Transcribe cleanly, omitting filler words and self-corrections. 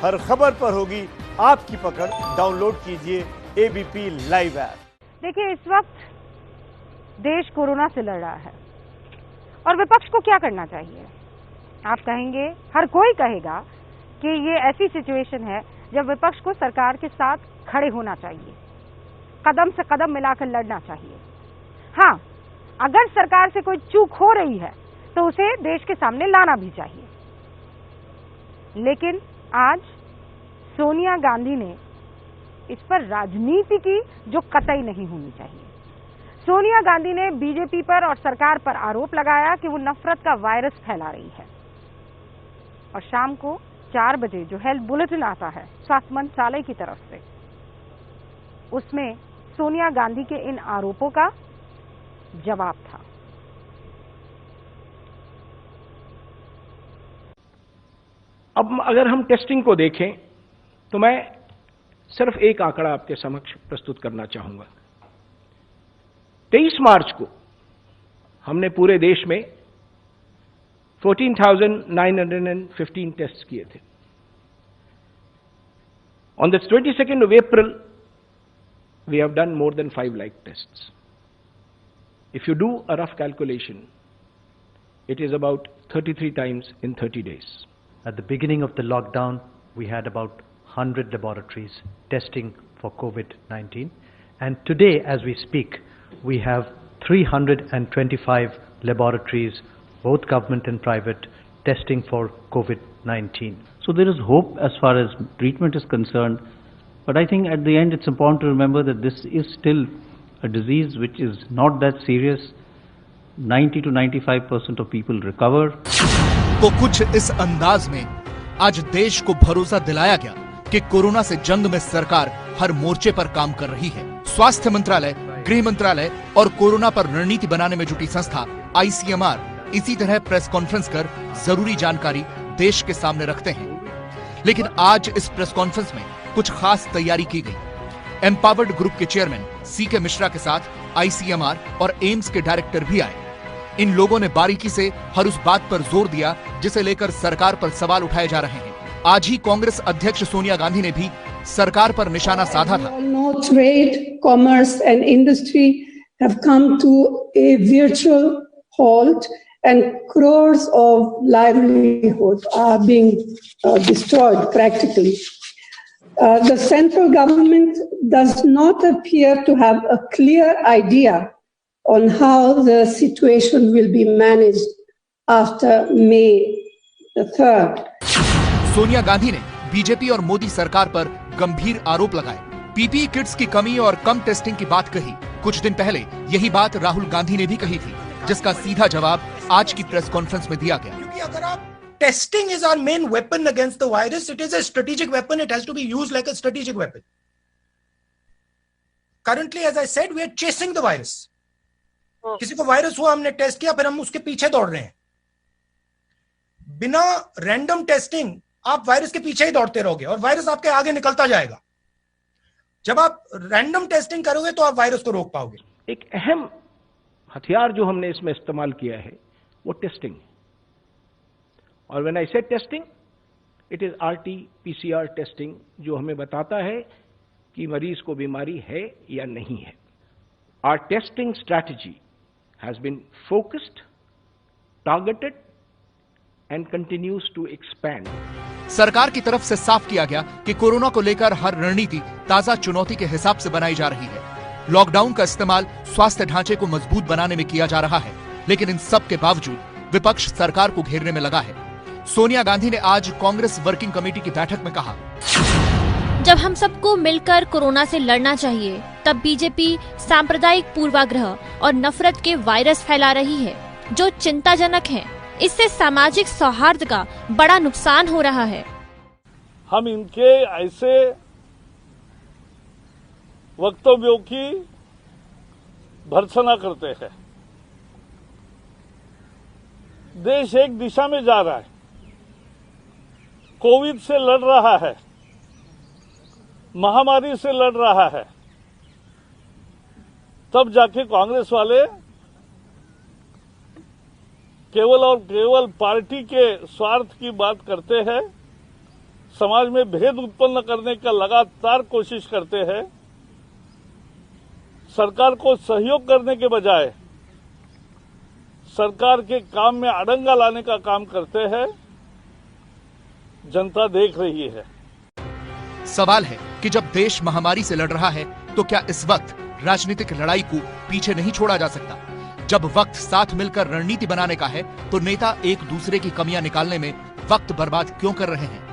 हर खबर पर होगी आपकी पकड़। डाउनलोड कीजिए एबीपी लाइव ऐप। देखिए, इस वक्त देश कोरोना से लड़ रहा है और विपक्ष को क्या करना चाहिए? आप कहेंगे, हर कोई कहेगा कि ये ऐसी सिचुएशन है जब विपक्ष को सरकार के साथ खड़े होना चाहिए, कदम से कदम मिलाकर लड़ना चाहिए। हाँ, अगर सरकार से कोई चूक हो रही है तो उसे देश के सामने लाना भी चाहिए। लेकिन आज सोनिया गांधी ने इस पर राजनीति की जो कतई नहीं होनी चाहिए। सोनिया गांधी ने बीजेपी पर और सरकार पर आरोप लगाया कि वो नफरत का वायरस फैला रही है। और शाम को 4 बजे जो हेल्थ बुलेटिन आता है स्वास्थ्य मंत्रालय की तरफ से, उसमें सोनिया गांधी के इन आरोपों का जवाब था। अब अगर हम टेस्टिंग को देखें तो मैं सिर्फ एक आंकड़ा आपके समक्ष प्रस्तुत करना चाहूंगा। 23 मार्च को हमने पूरे देश में 14,915 टेस्ट किए थे। On the 22nd of April, we have done more than 5 lakh tests. If you do a rough calculation, it is about 33 times in 30 days. At the beginning of the lockdown, we had about 100 laboratories testing for COVID-19. And today, as we speak, we have 325 laboratories, both government and private, testing for COVID-19. So there is hope as far as treatment is concerned. But I think at the end it's important to remember that this is still a disease which is not that serious. 90 to 95% of people recover. तो कुछ इस अंदाज में आज देश को भरोसा दिलाया गया कि कोरोना से जंग में सरकार हर मोर्चे पर काम कर रही है। स्वास्थ्य मंत्रालय, गृह मंत्रालय और कोरोना पर रणनीति बनाने में जुटी संस्था ICMR इसी तरह प्रेस कॉन्फ्रेंस कर जरूरी जानकारी देश के सामने रखते हैं। लेकिन आज इस प्रेस कॉन्फ्रेंस में कुछ खास तैयारी की गई। एम्पावर्ड ग्रुप के चेयरमैन CK मिश्रा के साथ ICMR और एम्स के डायरेक्टर भी आए। इन लोगों ने बारीकी से हर उस बात पर जोर दिया जिसे लेकर सरकार पर सवाल उठाए जा रहे हैं। आज ही कांग्रेस अध्यक्ष सोनिया गांधी ने भी सरकार पर निशाना साधा था। Trade, commerce and industry have come to a virtual halt and crores of livelihoods are being destroyed practically. The central government does not appear to have a clear idea on how the situation will be managed after May the 3rd. Sonia Gandhi ने BJP और मोदी सरकार पर गंभीर आरोप लगाए। PPE kits की कमी और कम टेस्टिंग की बात कही। कुछ दिन पहले यही बात राहुल गांधी ने भी कही थी, जिसका सीधा जवाब आज की प्रेस कॉन्फ्रेंस में दिया गया। क्योंकि अगर आप testing is our main weapon against the virus, it is a strategic weapon, it has to be used like a strategic weapon. Currently as I said, we are chasing the virus. किसी को virus हुआ, हमने test किया, फिर हम उसके पीछे दौड़ रहे हैं। बिना रैंडम टेस्टिंग आप वायरस के पीछे ही दौड़ते रहोगे और वायरस आपके आगे निकलता जाएगा। जब आप रैंडम टेस्टिंग करोगे तो आप वायरस को रोक पाओगे। एक अहम हथियार जो हमने इसमें इस्तेमाल किया है वो टेस्टिंग है। और व्हेन आई से testing, it is RT-PCR testing, जो हमें बताता है कि मरीज को बीमारी है या नहीं है। Our testing strategy has been focused, targeted and continues to expand. सरकार की तरफ से साफ किया गया कि कोरोना को लेकर हर रणनीति ताजा चुनौती के हिसाब से बनाई जा रही है। लॉकडाउन का इस्तेमाल स्वास्थ्य ढांचे को मजबूत बनाने में किया जा रहा है, लेकिन इन सब के बावजूद विपक्ष सरकार को घेरने में लगा है। सोनिया गांधी ने आज कांग्रेस वर्किंग कमेटी की बैठक में कहा, जब हम सबको मिलकर कोरोना से लड़ना चाहिए, तब बीजेपी सांप्रदायिक पूर्वाग्रह और नफरत के वायरस फैला रही है, जो चिंताजनक है। इससे सामाजिक सौहार्द का बड़ा नुकसान हो रहा है। हम इनके ऐसे वक्तव्यों की भर्त्सना करते हैं। देश एक दिशा में जा रहा है, कोविड से लड़ रहा है, महामारी से लड़ रहा है, तब जाके कांग्रेस वाले केवल और केवल पार्टी के स्वार्थ की बात करते हैं समाज में भेद उत्पन्न करने का लगातार कोशिश करते हैं, सरकार को सहयोग करने के बजाय सरकार के काम में अड़ंगा लाने का काम करते हैं, जनता देख रही है। सवाल है कि जब देश महामारी से लड़ रहा है तो क्या इस वक्त राजनीतिक लड़ाई को पीछे नहीं छोड़ा जा सकता? जब वक्त साथ मिलकर रणनीति बनाने का है तो नेता एक दूसरे की कमियां निकालने में वक्त बर्बाद क्यों कर रहे हैं?